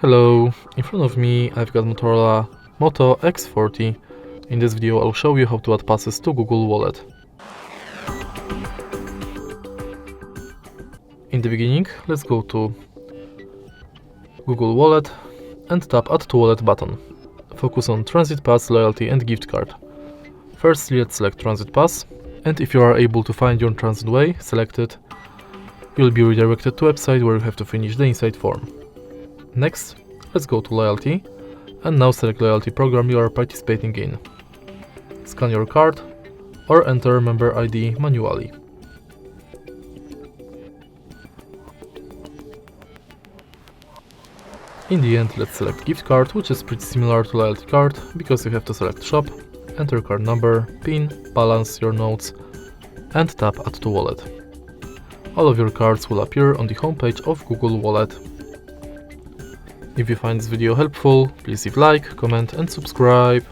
Hello, in front of me I've got Motorola Moto X40. In this video I'll show you how to add passes to Google Wallet. In the beginning, let's go to Google Wallet and tap Add to Wallet button. Focus on Transit Pass, Loyalty and Gift Card. First, let's select Transit Pass, and if you are able to find your transit way, select it. You'll be redirected to a website where you have to finish the inside form. Next, let's go to Loyalty, and now select Loyalty program you are participating in. Scan your card or enter member ID manually. In the end, let's select Gift Card, which is pretty similar to Loyalty Card because you have to select Shop, enter card number, PIN, balance your notes, and tap Add to Wallet. All of your cards will appear on the homepage of Google Wallet. If you find this video helpful, please leave a like, comment and subscribe.